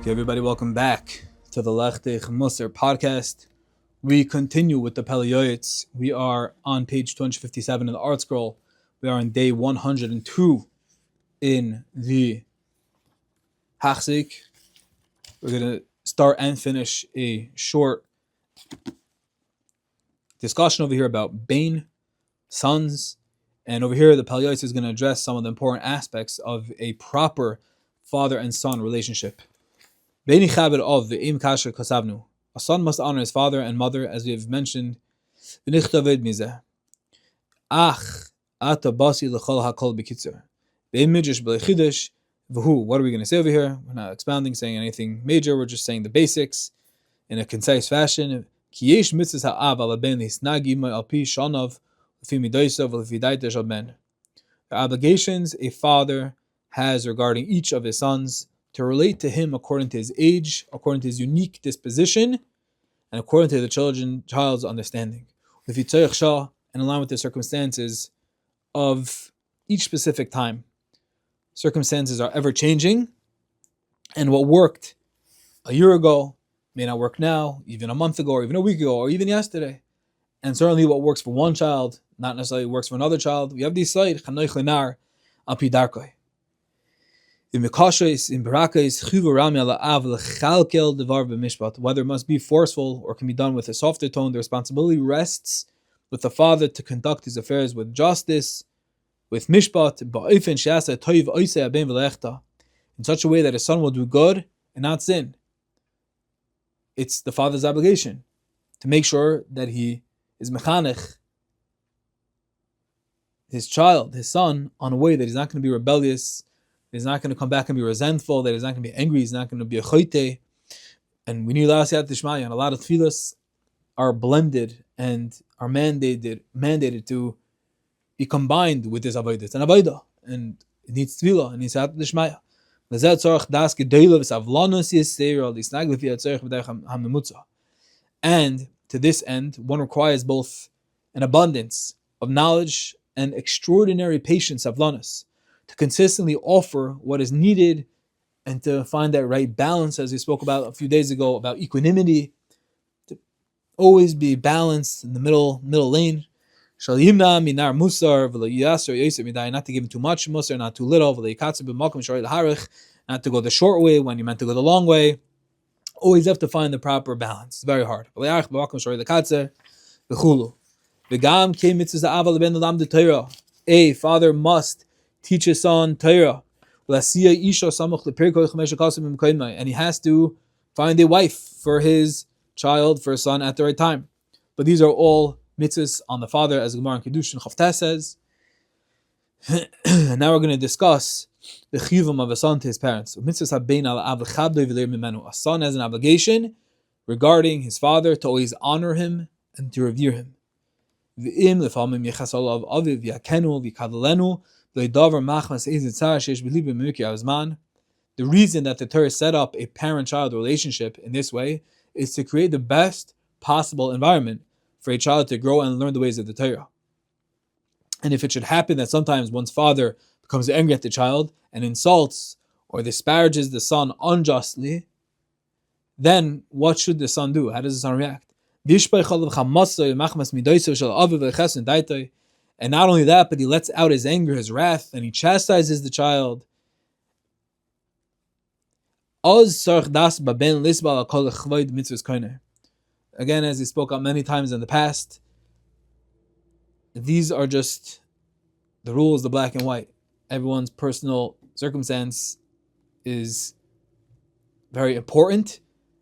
Okay, everybody, welcome back to the Lechtich Musar podcast. We continue with the Pele Yoeitz. We are on page 257 of the Art Scroll. We are on day 102 in the Hachzik. We're going to start and finish a short discussion over here about Bain, sons. And over here, the Pele Yoeitz is going to address some of the important aspects of a proper father and son relationship. A son must honor his father and mother, as we have mentioned. What are we going to say over here? We're not expounding, saying anything major. We're just saying the basics in a concise fashion. The obligations a father has regarding each of his sons to relate to him according to his age, according to his unique disposition, and according to the child's understanding. And in line with the circumstances of each specific time. Circumstances are ever changing, and what worked a year ago may not work now, even a month ago, or even a week ago, or even yesterday. And certainly what works for one child, not necessarily works for another child. We have these side, whether it must be forceful or can be done with a softer tone, the responsibility rests with the father to conduct his affairs with justice, with mishpat, in such a way that his son will do good and not sin. It's the father's obligation to make sure that he is mechanech his child, his son, on a way that he's not going to be rebellious, he's not going to come back and be resentful, that he's not going to be angry, he's not going to be a choite. And we need L'asiyat Tishmaya, and a lot of tefillas are blended and are mandated to be combined with this avodah. It's an avodah, and it needs tefillah, it needs L'asiyat Tishmaya. And to this end, one requires both an abundance of knowledge and extraordinary patience, avlanas, to consistently offer what is needed and to find that right balance, as we spoke about a few days ago, about equanimity, to always be balanced in the middle lane. Not to give him too much musar, not too little, not to go the short way when you're meant to go the long way. Always have to find the proper balance. It's very hard. A father must teach his son Torah. And he has to find a wife for his child, for his son at the right time. But these are all mitzvahs on the father, as Gemara in Kedushin Chavta says. And now we're going to discuss the chiyuvim of a son to his parents. A son has an obligation regarding his father to always honor him and to revere him. The reason that the Torah set up a parent-child relationship in this way is to create the best possible environment for a child to grow and learn the ways of the Torah. And if it should happen that sometimes one's father becomes angry at the child and insults or disparages the son unjustly, then what should the son do? How does the son react? And not only that, but he lets out his anger, his wrath, and he chastises the child. Again, as he spoke out many times in the past, these are just the rules, the black and white. Everyone's personal circumstance is very important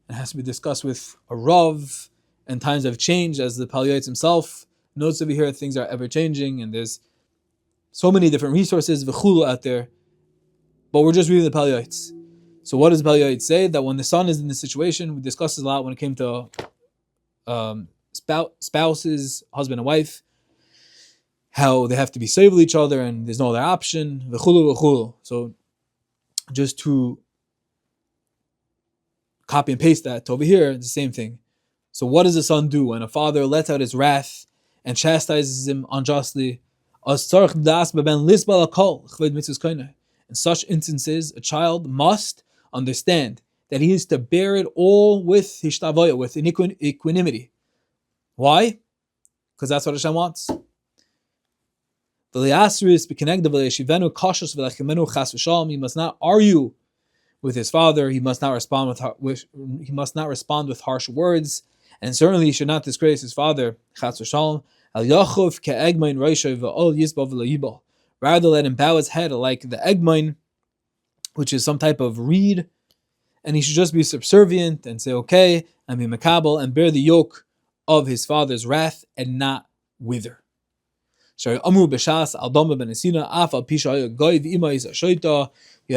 and has to be discussed with a Rav, and times have changed, as the Pele Yoeitz himself notes over here. Things are ever changing, and there's so many different resources v'chulu out there. But we're just reading the Pele Yoeitz. So what does Pele Yoeitz say? That when the son is in this situation, we discussed this a lot when it came to spouses, husband and wife, how they have to be saved with each other and there's no other option, v'chulu v'chulu. So just to copy and paste that to over here, it's the same thing. So what does the son do when a father lets out his wrath and chastises him unjustly? In such instances, a child must understand that he is to bear it all with hishtavoya, with equanimity. Why? Because that's what Hashem wants. He must not argue with his father. He must not respond with harsh words, and certainly he should not disgrace his father. Rather, let him bow his head like the egmine, which is some type of reed, and he should just be subservient and say okay and be makabel and bear the yoke of his father's wrath and not wither. You have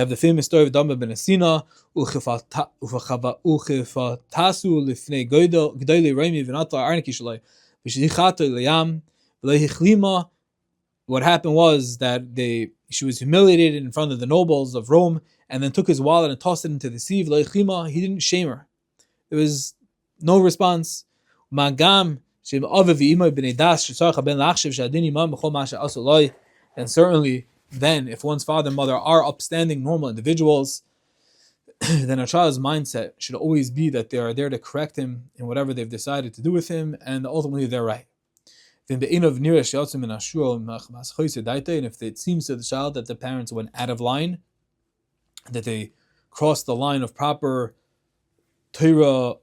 the famous story of Dama ben Asina. What happened was that she was humiliated in front of the nobles of Rome, and then took his wallet and tossed it into the sea. He didn't shame her. There was no response. And certainly then, if one's father and mother are upstanding, normal individuals, then a child's mindset should always be that they are there to correct him in whatever they've decided to do with him, and ultimately they're right. And if it seems to the child that the parents went out of line, that they crossed the line of proper Torah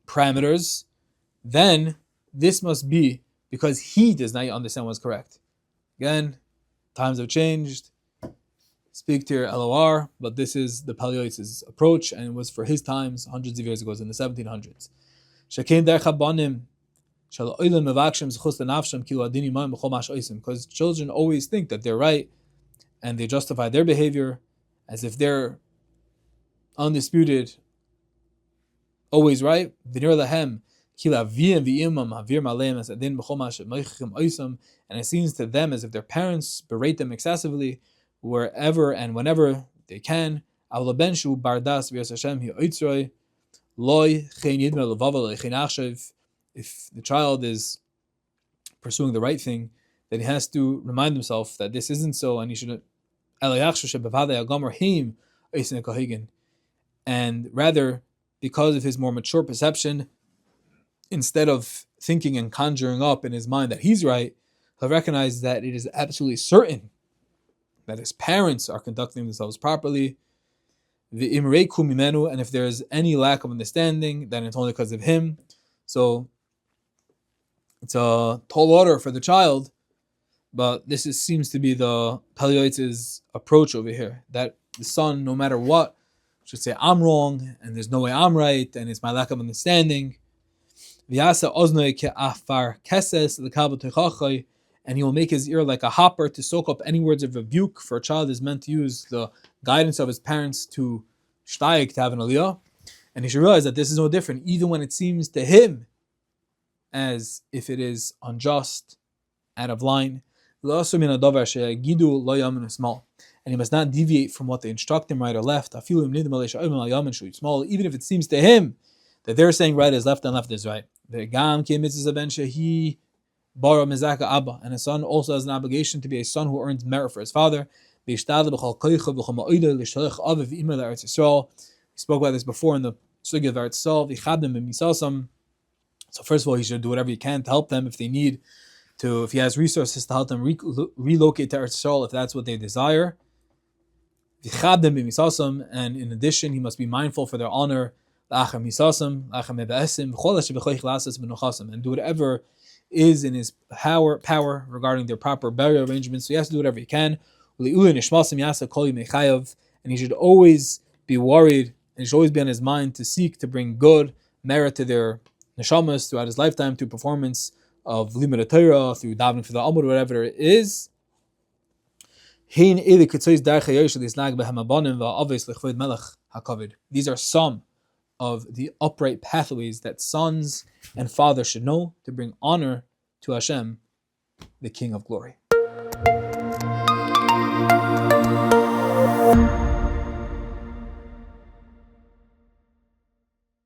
parameters, then this must be because he does not understand what's correct. Again, times have changed. Speak to your LOR, but this is the Yoeitz's approach, and it was for his times hundreds of years ago, in the 1700s. Because children always think that they're right, and they justify their behavior as if they're undisputed, always right. And it seems to them as if their parents berate them excessively wherever and whenever they can. If the child is pursuing the right thing, then he has to remind himself that this isn't so, and he shouldn't. And rather, because of his more mature perception, instead of thinking and conjuring up in his mind that he's right, he'll recognize that it is absolutely certain that his parents are conducting themselves properly. And if there's any lack of understanding, then it's only because of him. So it's a tall order for the child, but this seems to be the Yoeitz's approach over here, that the son, no matter what, should say, I'm wrong, and there's no way I'm right, and it's my lack of understanding. And he will make his ear like a hopper to soak up any words of rebuke, for a child is meant to use the guidance of his parents to shteig, to have an aliyah. And he should realize that this is no different, even when it seems to him as if it is unjust, out of line. And he must not deviate from what they instruct him, right or left, even if it seems to him that they're saying right is left and left is right. And a son also has an obligation to be a son who earns merit for his father. We spoke about this before in the Sugya of Eretz Yisrael. So first of all, he should do whatever he can to help them if they need to, if he has resources to help them relocate to Eretz Yisrael if that's what they desire. And in addition, he must be mindful for their honor, and do whatever is in his power regarding their proper burial arrangements. So he has to do whatever he can. And he should always be worried, and it should always be on his mind to seek to bring good merit to their neshamas throughout his lifetime, through performance of limud Torah, through davening for the Amud, whatever it is. These are some of the upright pathways that sons and fathers should know to bring honor to Hashem, the King of Glory.